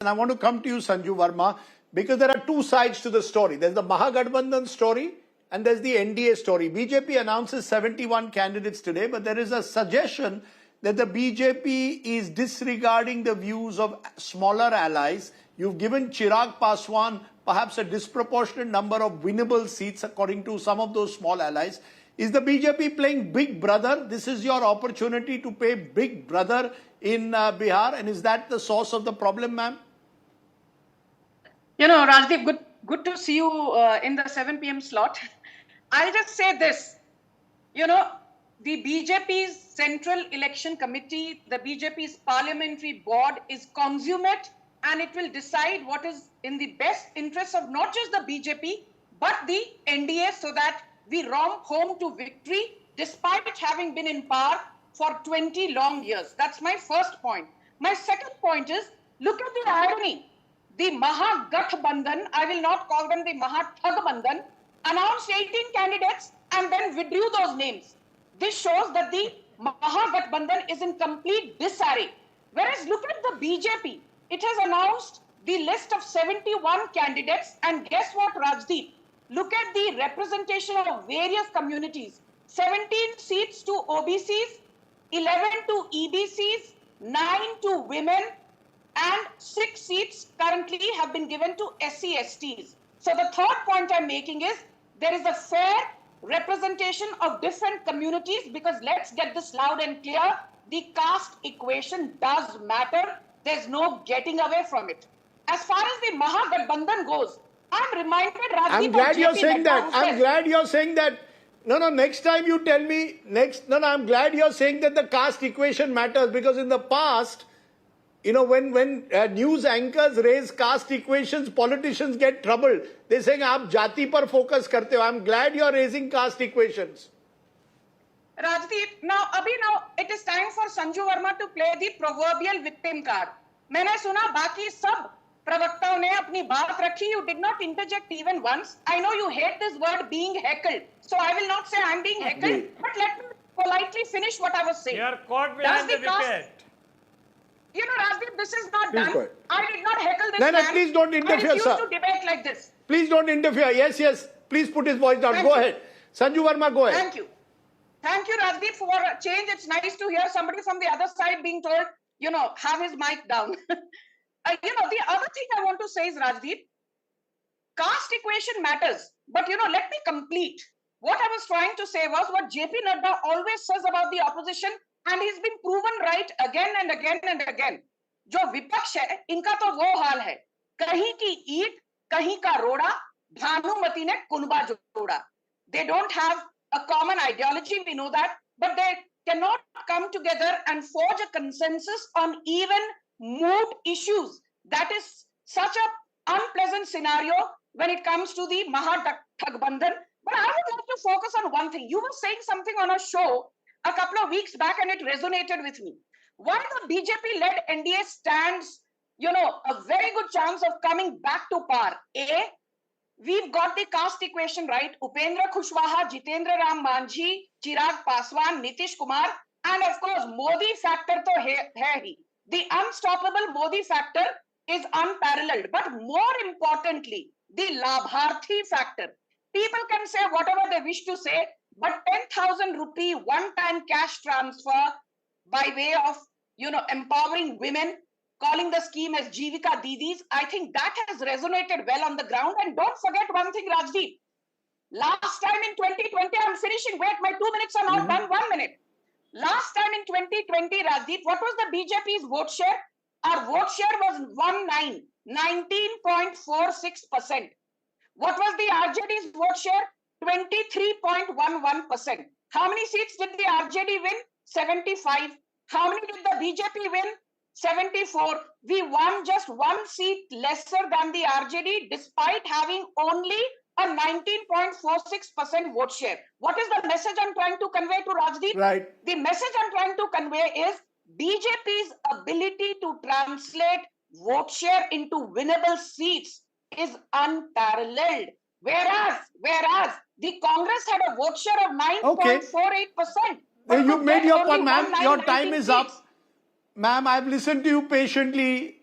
And I want to come to you, Sanju Varma, because there are two sides to the story. There's the Mahagathbandhan story and there's the NDA story. BJP announces 71 candidates today, but there is a suggestion that the BJP is disregarding the views of smaller allies. You've given Chirag Paswan perhaps a disproportionate number of winnable seats according to some of those small allies. Is the BJP playing Big Brother? This is your opportunity to play Big Brother in Bihar, and is that the source of the problem, ma'am? You know, Rajdeep, good to see you in the 7 p.m. slot. I'll just say this. You know, the BJP's Central Election Committee, the BJP's Parliamentary Board is consummate, and it will decide what is in the best interest of not just the BJP, but the NDA, so that we romp home to victory despite having been in power for 20 long years. That's my first point. My second point is, look at the irony. The Mahagathbandhan, I will not call them the Mahagathbandhan, announced 18 candidates and then withdrew those names. This shows that the Mahagathbandhan is in complete disarray. Whereas look at the BJP. It has announced the list of 71 candidates, and guess what, Rajdeep? Look at the representation of various communities. 17 seats to OBCs, 11 to EBCs, 9 to women, and 6 seats currently have been given to SC/STs. So the third point I'm making is there is a fair representation of different communities, because let's get this loud and clear, the caste equation does matter. There's no getting away from it. As far as the Mahagathbandhan goes, I'm reminded, Rajdeep, I'm glad you're saying that. I'm glad you're saying that. No, next time you tell me, I'm glad you're saying that the caste equation matters, because in the past, you know, when news anchors raise caste equations, politicians get troubled. They're saying, aap jati par focus karte ho. I'm glad you're raising caste equations. Rajdeep, now it is time for Sanju Varma to play the proverbial victim card. मैंने सुना बाकी सब प्रवक्ताओं ने अपनी बात रखी. You did not interject even once. I know you hate this word being heckled, so I will not say I'm being heckled, but let me politely finish what I was saying. You are caught behind the wicket. You know, Rajdeep, this is not done. I did not heckle this No, man. please don't interfere, I refuse sir. to debate like this. Please don't interfere. Yes. Please put his voice down. Go ahead. Sanju Varma, go ahead. Thank you, Rajdeep, for a change. It's nice to hear somebody from the other side being told, you know, have his mic down. You know, the other thing I want to say is, Rajdeep, caste equation matters. But, you know, let me complete. What I was trying to say was what JP Nadda always says about the opposition, and he's been proven right again and again and again. जो विपक्ष है, इनका तो वो हाल है, कहीं की ईंट, कहीं का रोड़ा, भानुमति ने कुनबा जोड़ा. They don't have a common ideology, we know that, but they cannot come together and forge a consensus on even moot issues. That is such an unpleasant scenario when it comes to the Mahagathbandhan. But I would like to focus on one thing. You were saying something on a show a couple of weeks back, and it resonated with me. Why the BJP-led NDA stands, you know, a very good chance of coming back to power. A, we've got the caste equation right. Upendra Kushwaha, Jitendra Ram Manjhi, Chirag Paswan, Nitish Kumar, and of course, Modi factor to hai hi. The unstoppable Modi factor is unparalleled. But more importantly, the Labharati factor. People can say whatever they wish to say, but 10,000 rupee one-time cash transfer by way of, you know, empowering women, calling the scheme as Jivika Didis, I think that has resonated well on the ground. And don't forget one thing, Rajdeep. Last time in 2020, I'm finishing. Wait, my 2 minutes are not done. 1 minute. Last time in 2020, Rajdeep, what was the BJP's vote share? Our vote share was 19.46%. What was the RJD's vote share? 23.11%. How many seats did the RJD win? 75. How many did the BJP win? 74. We won just 1 seat lesser than the RJD despite having only a 19.46% vote share. What is the message I'm trying to convey to Rajdeep? Right. The message I'm trying to convey is BJP's ability to translate vote share into winnable seats is unparalleled. Whereas the Congress had a vote share of 9.48%. You made your point, ma'am. Your time is up. Ma'am, I've listened to you patiently.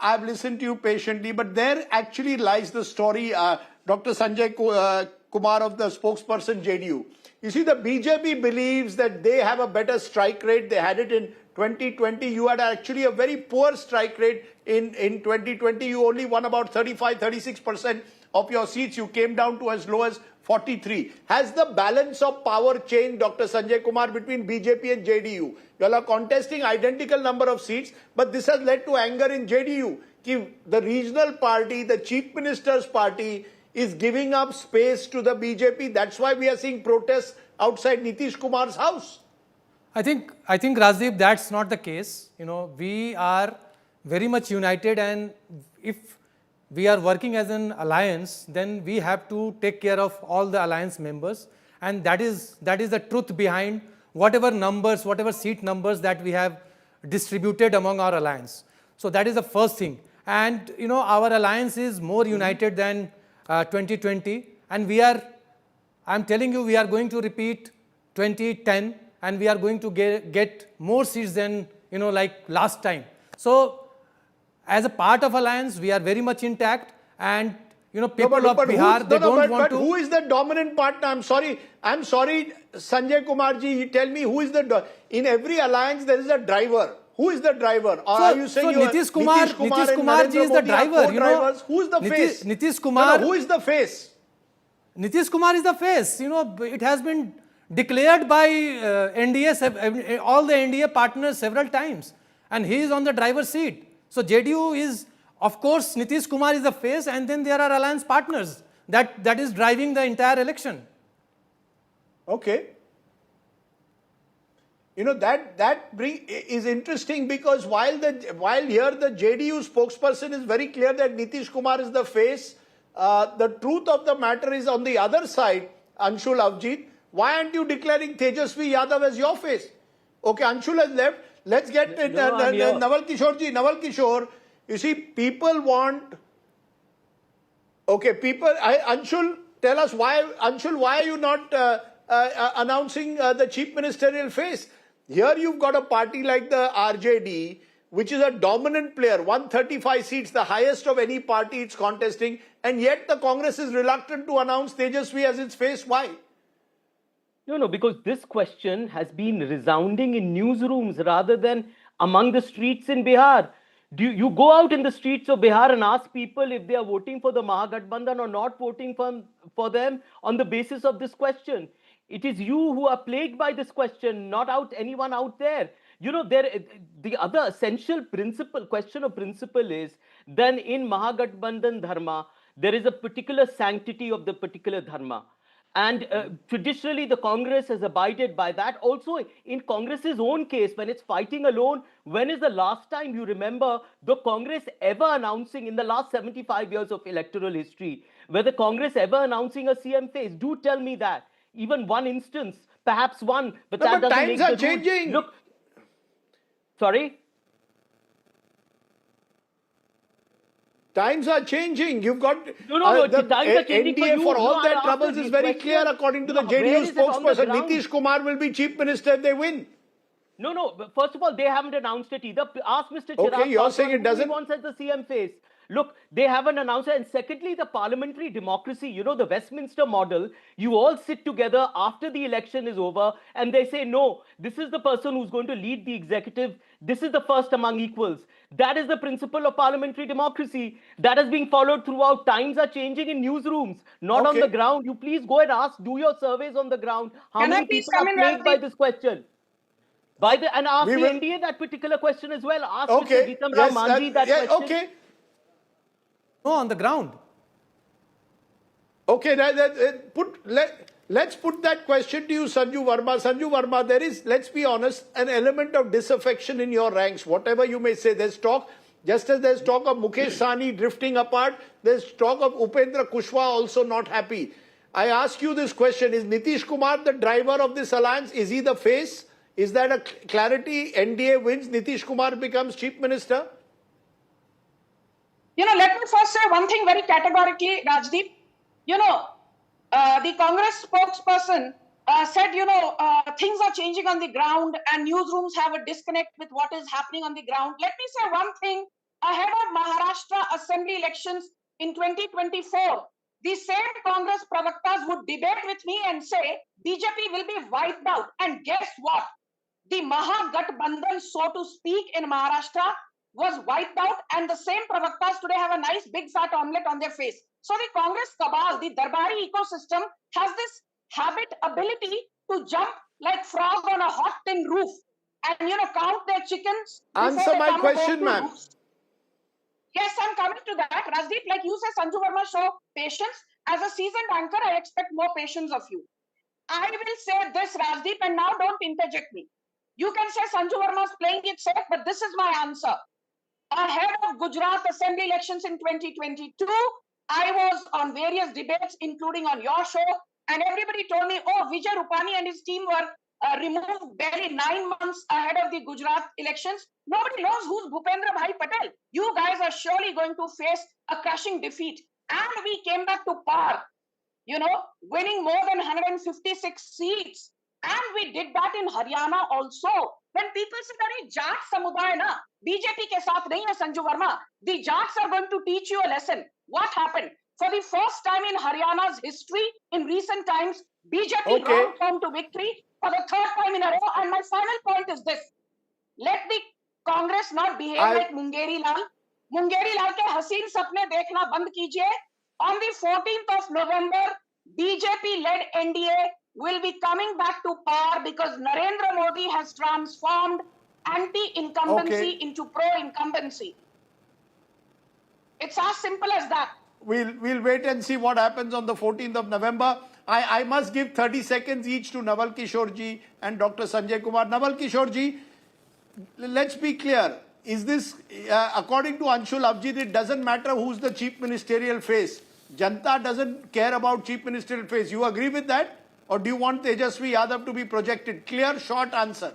I've listened to you patiently, but there actually lies the story, Dr. Sanjay Kumar of the spokesperson JDU. You see, the BJP believes that they have a better strike rate. They had it in 2020. You had actually a very poor strike rate in 2020. You only won about 35-36% of your seats. You came down to as low as 43. Has the balance of power changed, Dr. Sanjay Kumar, between BJP and JDU? You all are contesting identical number of seats, but this has led to anger in JDU. The regional party, the chief minister's party, is giving up space to the BJP. That's why we are seeing protests outside Nitish Kumar's house. I think Rajdeep, that's not the case. We are very much united, and if we are working as an alliance, then we have to take care of all the alliance members, and that is the truth behind whatever numbers, whatever seat numbers that we have distributed among our alliance. So that is the first thing. And our alliance is more united than 2020, and I'm telling you, we are going to repeat 2010, and we are going to get more seats than like last time. So as a part of alliance, we are very much intact, and people of Bihar, they don't want to. Who is the dominant partner? I'm sorry, Sanjay Kumarji, tell me who is in every alliance there is a driver. Who is the driver? Are you saying Nitish Kumar ji is the driver? Who is the face? Nitish Kumar. Who is the face? Nitish Kumar is the face. It has been declared by NDA, all the NDA partners several times, and he is on the driver's seat. So JDU is, of course, Nitish Kumar is the face, and then there are alliance partners that is driving the entire election. Okay. That is interesting, because while here the JDU spokesperson is very clear that Nitish Kumar is the face, the truth of the matter is on the other side, Anshul Avjit. Why aren't you declaring Tejashwi Yadav as your face? Okay, Anshul has left. Let's get Naval Kishore. You see, people want. Okay, Anshul, tell us why. Anshul, why are you not announcing the chief ministerial face? Here you've got a party like the RJD, which is a dominant player, 135 seats, the highest of any party it's contesting, and yet the Congress is reluctant to announce Tejashwi as its face. Why? No, because this question has been resounding in newsrooms rather than among the streets in Bihar. You go out in the streets of Bihar and ask people if they are voting for the Mahagathbandhan or not voting for them on the basis of this question. It is you who are plagued by this question, not anyone out there. The other essential question of principle is, then in Mahagathbandhan Dharma, there is a particular sanctity of the particular Dharma. And traditionally, the Congress has abided by that. Also, in Congress's own case, when it's fighting alone, when is the last time you remember the Congress ever announcing in the last 75 years of electoral history, whether Congress ever announcing a CM face? Do tell me that. Even one instance, perhaps one, but that doesn't make the rule. Times are changing. Look, sorry? Times are changing. You've got the times are changing NDA for you. for all their troubles is very clear, according to the JDU spokesperson. Nitish Kumar will be chief minister if they win. No. First of all, they haven't announced it either. Ask Mr. Chirag Okay, you're saying it doesn't. He wants as the CM face. Look, they haven't announced it. And secondly, the parliamentary democracy, the Westminster model, you all sit together after the election is over and they say, no, this is the person who's going to lead the executive. This is the first among equals. That is the principle of parliamentary democracy. That is being followed throughout. Times are changing in newsrooms, not on the ground. You please go and do your surveys on the ground. How many people are plagued by this question? And ask the NDA that particular question as well. Ask Mr. Geetam Ram Manji that question. Okay. No, on the ground. Okay, let's put that question to you, Sanju Varma. Sanju Varma, there is, let's be honest, an element of disaffection in your ranks. Whatever you may say, there's talk, just as there's talk of Mukesh Sahni drifting apart, there's talk of Upendra Kushwaha also not happy. I ask you this question, is Nitish Kumar the driver of this alliance? Is he the face? Is that a clarity? NDA wins, Nitish Kumar becomes chief minister? Let me first say one thing very categorically, Rajdeep. The Congress spokesperson said, things are changing on the ground and newsrooms have a disconnect with what is happening on the ground. Let me say one thing ahead of Maharashtra Assembly elections in 2024, the same Congress pravaktas would debate with me and say BJP will be wiped out. And guess what? The Mahagathbandhan, so to speak, in Maharashtra was wiped out, and the same pravaktas today have a nice big fat omelette on their face. So the Congress cabal, the Darbari ecosystem, has this ability to jump like frog on a hot tin roof and count their chickens. Answer my question, ma'am. Yes, I'm coming to that. Rajdeep, like you said, Sanju Varma, show patience. As a seasoned anchor, I expect more patience of you. I will say this, Rajdeep, and now don't interject me. You can say Sanju Varma is playing it safe, but this is my answer. Ahead of Gujarat Assembly elections in 2022, I was on various debates, including on your show, and everybody told me, oh, Vijay Rupani and his team were removed barely 9 months ahead of the Gujarat elections. Nobody knows who's Bhupendra Bhai Patel. You guys are surely going to face a crushing defeat. And we came back to par, winning more than 156 seats. And we did that in Haryana also. When people say that Jat Samuday na, BJP ke saath nahi hai Sanju Varma, the Jats are going to teach you a lesson. What happened? For the first time in Haryana's history, in recent times, BJP round home to victory for the third time in a row. And my final point is this. Let the Congress not behave like Mungeri Lal. Mungeri Lal ke haseen sapne dekhna band kijiye. On the 14th of November, BJP-led NDA will be coming back to power because Narendra Modi has transformed anti-incumbency into pro-incumbency. It's as simple as that. We'll wait and see what happens on the 14th of November. I must give 30 seconds each to Naval Kishore ji and Dr. Sanjay Kumar. Naval Kishore ji, let's be clear. Is this, according to Anshul Abjit, it doesn't matter who's the chief ministerial face. Janta doesn't care about chief ministerial face. You agree with that? Or do you want Tejashwi Yadav to be projected? Clear, short answer.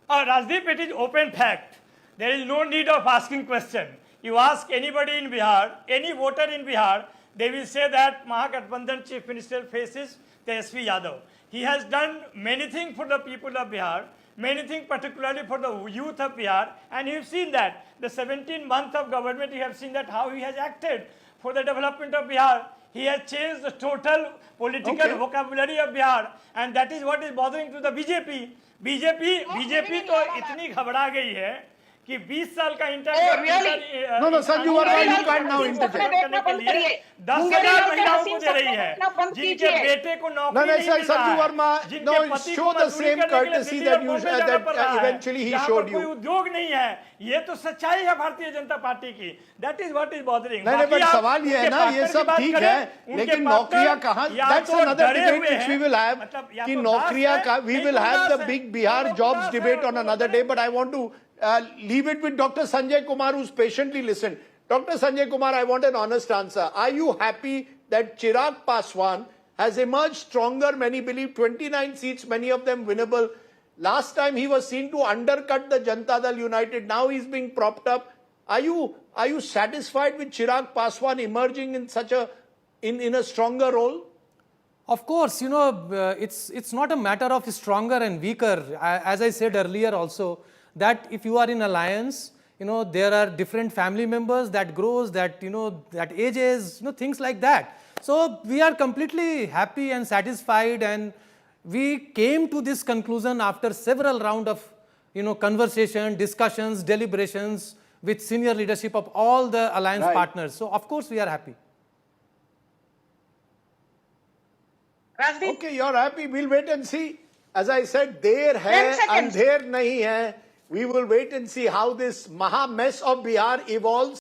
Rajdeep, it is open fact. There is no need of asking question. You ask anybody in Bihar, any voter in Bihar, they will say that Mahagathbandhan chief minister faces Tejashwi Yadav. He has done many things for the people of Bihar, many things particularly for the youth of Bihar, and you have seen that. The 17 months of government, you have seen that how he has acted for the development of Bihar. He has changed the total political vocabulary of Bihar, and that is what is bothering to the BJP. BJP तो इतनी घबरा गई है कि 20 साल का No, Sanju Varma, you can't now interject. 10,000 महिलाओं को दे रही है जिनके बेटे को नौकरी नहीं मिल रहा है, no, show the same courtesy that eventually he showed you. कोई उद्योग नहीं है, ये तो सच्चाई है भारतीय जनता पार्टी की. That is what is bothering. नहीं, but सवाल ये है ना, ये सब ठीक है, लेकिन नौकरियां कहाँ? That's another debate which we will have. कि नौकरियां का, we will have the big Bihar jobs debate on another day. But I want to leave it with Dr. Sanjay Kumar, who's patiently listened. Dr. Sanjay Kumar, I want an honest answer. Are you happy that Chirag Paswan has emerged stronger? Many believe 29 seats, many of them winnable. Last time he was seen to undercut the Janata Dal United. Now he's being propped up. Are you satisfied with Chirag Paswan emerging in such in a stronger role? Of course, it's not a matter of stronger and weaker. As I said earlier also, that if you are in alliance, there are different family members that grows, that ages, things like that. So we are completely happy and satisfied, and we came to this conclusion after several rounds of, conversation, discussions, deliberations with senior leadership of all the alliance partners. So of course we are happy. Okay, you're happy. We'll wait and see. As I said, der hai, andher nahi hai. We will wait and see how this Maha mess of Bihar evolves.